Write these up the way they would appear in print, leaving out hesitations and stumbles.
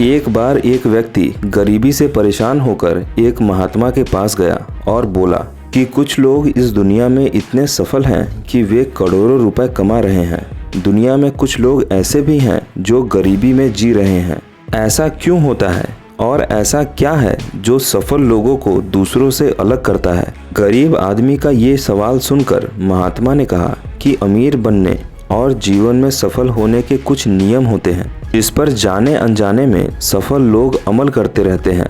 एक बार एक व्यक्ति गरीबी से परेशान होकर एक महात्मा के पास गया और बोला कि कुछ लोग इस दुनिया में इतने सफल हैं कि वे करोड़ों रुपए कमा रहे हैं। दुनिया में कुछ लोग ऐसे भी हैं जो गरीबी में जी रहे हैं। ऐसा क्यों होता है और ऐसा क्या है जो सफल लोगों को दूसरों से अलग करता है? गरीब आदमी का ये सवाल सुनकर महात्मा ने कहा कि अमीर बनने और जीवन में सफल होने के कुछ नियम होते हैं, जिस पर जाने अनजाने में सफल लोग अमल करते रहते हैं।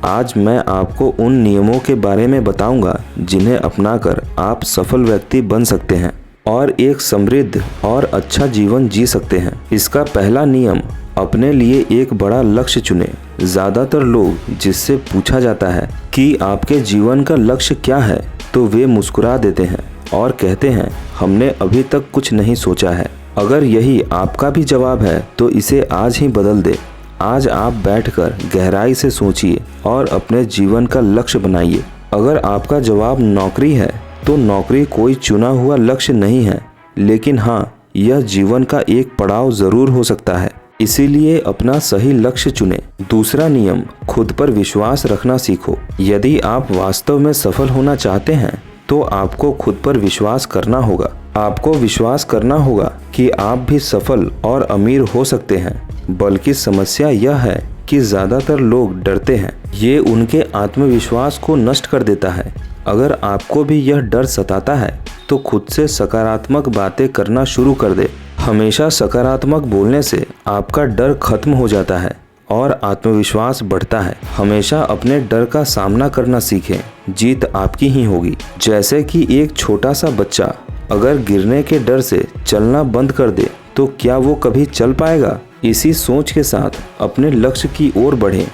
आज मैं आपको उन नियमों के बारे में बताऊंगा जिन्हें अपनाकर आप सफल व्यक्ति बन सकते हैं और एक समृद्ध और अच्छा जीवन जी सकते हैं। इसका पहला नियम, अपने लिए एक बड़ा लक्ष्य चुनें। ज़्यादातर लोग जिससे पूछा जाता है कि आपके जीवन का लक्ष्य क्या है, तो वे मुस्कुरा देते हैं और कहते हैं, हमने अभी तक कुछ नहीं सोचा है। अगर यही आपका भी जवाब है तो इसे आज ही बदल दे। आज आप बैठकर गहराई से सोचिए और अपने जीवन का लक्ष्य बनाइए। अगर आपका जवाब नौकरी है तो नौकरी कोई चुना हुआ लक्ष्य नहीं है, लेकिन हाँ, यह जीवन का एक पड़ाव जरूर हो सकता है। इसीलिए अपना सही लक्ष्य चुनें। दूसरा नियम, खुद पर विश्वास रखना सीखो। यदि आप वास्तव में सफल होना चाहते हैं तो आपको खुद पर विश्वास करना होगा। आपको विश्वास करना होगा कि आप भी सफल और अमीर हो सकते हैं। बल्कि समस्या यह है कि ज़्यादातर लोग डरते हैं। ये उनके आत्मविश्वास को नष्ट कर देता है। अगर आपको भी यह डर सताता है तो खुद से सकारात्मक बातें करना शुरू कर दे। हमेशा सकारात्मक बोलने से आपका डर खत्म हो जाता है और आत्मविश्वास बढ़ता है। हमेशा अपने डर का सामना करना सीखें, जीत आपकी ही होगी। जैसे कि एक छोटा सा बच्चा अगर गिरने के डर से चलना बंद कर दे तो क्या वो कभी चल पाएगा? इसी सोच के साथ अपने लक्ष्य की ओर बढ़ें।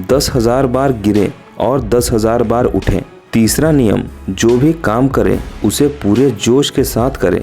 10,000 बार गिरें और 10,000 बार उठें। तीसरा नियम, जो भी काम करें उसे पूरे जोश के साथ करें।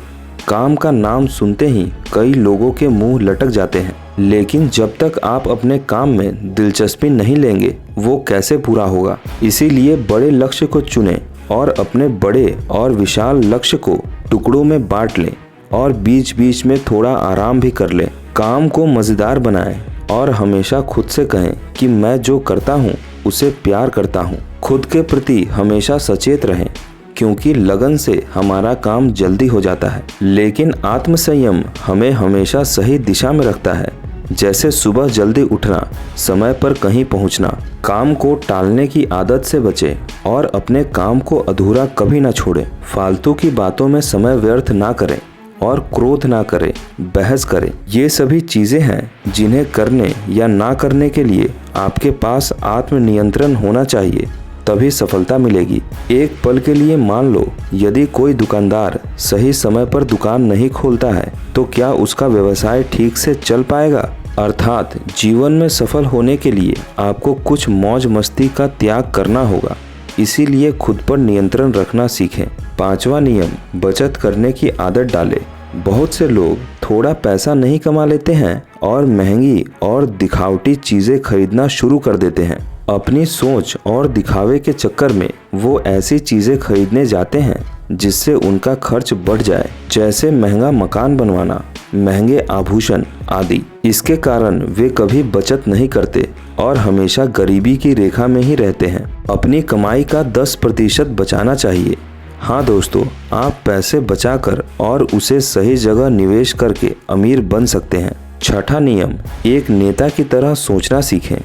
काम का नाम सुनते ही कई लोगों के मुंह लटक जाते हैं, लेकिन जब तक आप अपने काम में दिलचस्पी नहीं लेंगे वो कैसे पूरा होगा? इसीलिए बड़े लक्ष्य को चुनें और अपने बड़े और विशाल लक्ष्य को टुकड़ों में बांट लें और बीच बीच में थोड़ा आराम भी कर लें। काम को मज़ेदार बनाएं और हमेशा खुद से कहें कि मैं जो करता हूँ उसे प्यार करता हूँ। खुद के प्रति हमेशा सचेत रहें, क्योंकि लगन से हमारा काम जल्दी हो जाता है, लेकिन आत्मसंयम हमें हमेशा सही दिशा में रखता है। जैसे सुबह जल्दी उठना, समय पर कहीं पहुंचना। काम को टालने की आदत से बचें और अपने काम को अधूरा कभी ना छोड़ें। फालतू की बातों में समय व्यर्थ ना करें और क्रोध ना करें, बहस करें। ये सभी चीज़ें हैं जिन्हें करने या ना करने के लिए आपके पास आत्मनियंत्रण होना चाहिए, तभी सफलता मिलेगी। एक पल के लिए मान लो, यदि कोई दुकानदार सही समय पर दुकान नहीं खोलता है तो क्या उसका व्यवसाय ठीक से चल पाएगा? अर्थात जीवन में सफल होने के लिए आपको कुछ मौज मस्ती का त्याग करना होगा। इसीलिए खुद पर नियंत्रण रखना सीखें। पांचवा नियम, बचत करने की आदत डालें। बहुत से लोग थोड़ा पैसा नहीं कमा लेते हैं और महंगी और दिखावटी चीज़ें खरीदना शुरू कर देते हैं। अपनी सोच और दिखावे के चक्कर में वो ऐसी चीज़ें खरीदने जाते हैं जिससे उनका खर्च बढ़ जाए, जैसे महंगा मकान बनवाना, महंगे आभूषण आदि। इसके कारण वे कभी बचत नहीं करते और हमेशा गरीबी की रेखा में ही रहते हैं। अपनी कमाई का 10% बचाना चाहिए। हाँ दोस्तों, आप पैसे बचाकर और उसे सही जगह निवेश करके अमीर बन सकते हैं। छठा नियम, एक नेता की तरह सोचना सीखें।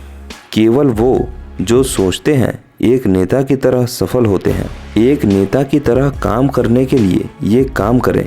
केवल वो जो सोचते हैं एक नेता की तरह सफल होते हैं। एक नेता की तरह काम करने के लिए ये काम करें।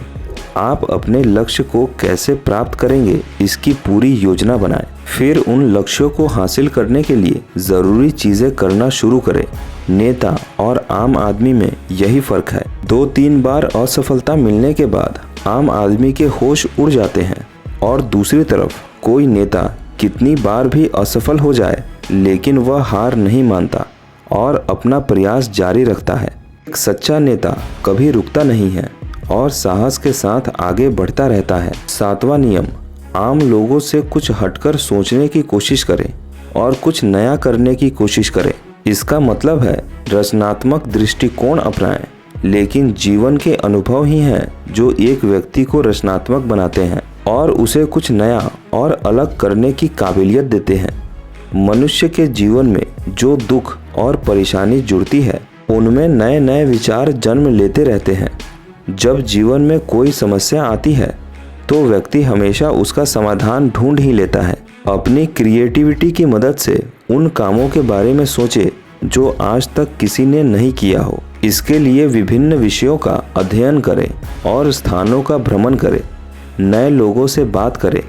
आप अपने लक्ष्य को कैसे प्राप्त करेंगे इसकी पूरी योजना बनाएं। फिर उन लक्ष्यों को हासिल करने के लिए ज़रूरी चीज़ें करना शुरू करें। नेता और आम आदमी में यही फ़र्क है। 2-3 बार असफलता मिलने के बाद आम आदमी के होश उड़ जाते हैं, और दूसरी तरफ कोई नेता कितनी बार भी असफल हो जाए लेकिन वह हार नहीं मानता और अपना प्रयास जारी रखता है। एक सच्चा नेता कभी रुकता नहीं है और साहस के साथ आगे बढ़ता रहता है। सातवां नियम, आम लोगों से कुछ हटकर सोचने की कोशिश करें और कुछ नया करने की कोशिश करें। इसका मतलब है रचनात्मक दृष्टिकोण अपनाएं, लेकिन जीवन के अनुभव ही हैं जो एक व्यक्ति को रचनात्मक बनाते हैं और उसे कुछ नया और अलग करने की काबिलियत देते हैं। मनुष्य के जीवन में जो दुख और परेशानी जुड़ती है उनमें नए नए विचार जन्म लेते रहते हैं। जब जीवन में कोई समस्या आती है तो व्यक्ति हमेशा उसका समाधान ढूंढ ही लेता है। अपनी क्रिएटिविटी की मदद से उन कामों के बारे में सोचे जो आज तक किसी ने नहीं किया हो। इसके लिए विभिन्न विषयों का अध्ययन करें और स्थानों का भ्रमण करें, नए लोगों से बात करें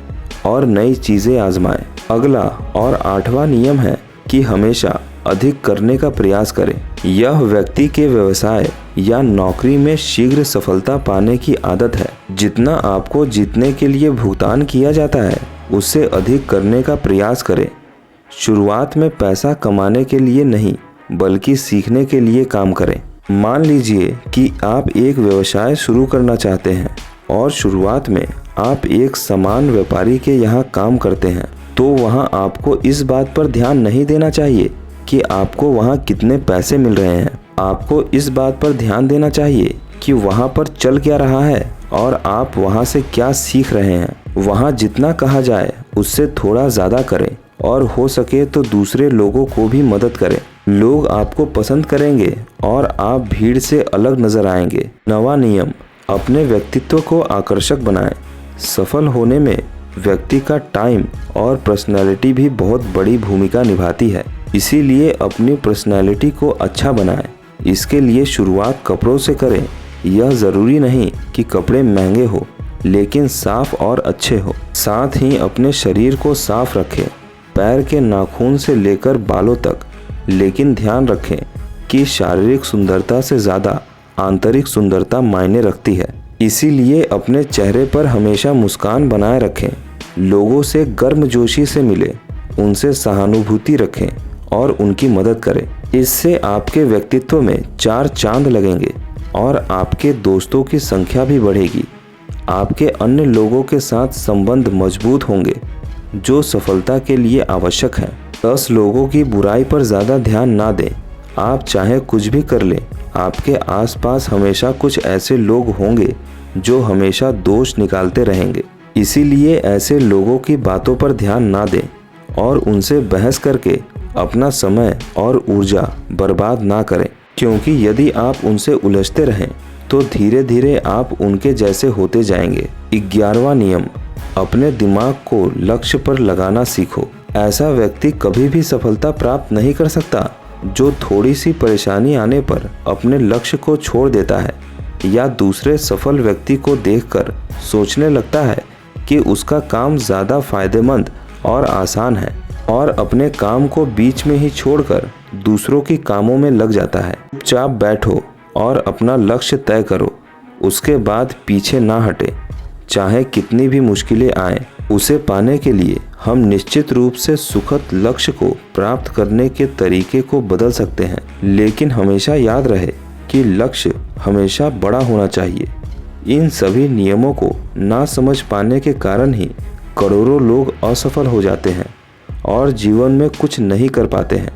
और नई चीज़ें आजमाएं। अगला और 8वां नियम है कि हमेशा अधिक करने का प्रयास करें। यह व्यक्ति के व्यवसाय या नौकरी में शीघ्र सफलता पाने की आदत है। जितना आपको जीतने के लिए भुगतान किया जाता है उससे अधिक करने का प्रयास करें। शुरुआत में पैसा कमाने के लिए नहीं बल्कि सीखने के लिए काम करें। मान लीजिए कि आप एक व्यवसाय शुरू करना चाहते हैं और शुरुआत में आप एक सामान व्यापारी के यहाँ काम करते हैं, तो वहाँ आपको इस बात पर ध्यान नहीं देना चाहिए कि आपको वहाँ कितने पैसे मिल रहे हैं। आपको इस बात पर ध्यान देना चाहिए कि वहाँ पर चल क्या रहा है और आप वहाँ से क्या सीख रहे हैं। वहाँ जितना कहा जाए उससे थोड़ा ज़्यादा करें और हो सके तो दूसरे लोगों को भी मदद करें। लोग आपको पसंद करेंगे और आप भीड़ से अलग नजर आएंगे। 9वां नियम, अपने व्यक्तित्व को आकर्षक बनाएं। सफल होने में व्यक्ति का टाइम और पर्सनैलिटी भी बहुत बड़ी भूमिका निभाती है। इसीलिए अपनी पर्सनैलिटी को अच्छा बनाएं। इसके लिए शुरुआत कपड़ों से करें। यह ज़रूरी नहीं कि कपड़े महंगे हो, लेकिन साफ और अच्छे हो। साथ ही अपने शरीर को साफ रखें, पैर के नाखून से लेकर बालों तक। लेकिन ध्यान रखें कि शारीरिक सुंदरता से ज़्यादा आंतरिक सुंदरता मायने रखती है। इसीलिए अपने चेहरे पर हमेशा मुस्कान बनाए रखें। लोगों से गर्मजोशी से मिलें, उनसे सहानुभूति रखें और उनकी मदद करें। इससे आपके व्यक्तित्व में 4 चांद लगेंगे और आपके दोस्तों की संख्या भी बढ़ेगी। आपके अन्य लोगों के साथ संबंध मजबूत होंगे जो सफलता के लिए आवश्यक है। 10 लोगों की बुराई पर ज़्यादा ध्यान ना दें। आप चाहे कुछ भी कर लें, आपके आसपास हमेशा कुछ ऐसे लोग होंगे जो हमेशा दोष निकालते रहेंगे। इसीलिए ऐसे लोगों की बातों पर ध्यान ना दें और उनसे बहस करके अपना समय और ऊर्जा बर्बाद ना करें, क्योंकि यदि आप उनसे उलझते रहें तो धीरे धीरे आप उनके जैसे होते जाएंगे। 11वां नियम, अपने दिमाग को लक्ष्य पर लगाना सीखो। ऐसा व्यक्ति कभी भी सफलता प्राप्त नहीं कर सकता जो थोड़ी सी परेशानी आने पर अपने लक्ष्य को छोड़ देता है या दूसरे सफल व्यक्ति को देखकर सोचने लगता है कि उसका काम ज़्यादा फायदेमंद और आसान है और अपने काम को बीच में ही छोड़कर दूसरों के कामों में लग जाता है। चुपचाप बैठो और अपना लक्ष्य तय करो, उसके बाद पीछे ना हटे। चाहे कितनी भी मुश्किलें आएं, उसे पाने के लिए हम निश्चित रूप से सुखद लक्ष्य को प्राप्त करने के तरीके को बदल सकते हैं, लेकिन हमेशा याद रहे कि लक्ष्य हमेशा बड़ा होना चाहिए। इन सभी नियमों को ना समझ पाने के कारण ही करोड़ों लोग असफल हो जाते हैं और जीवन में कुछ नहीं कर पाते हैं।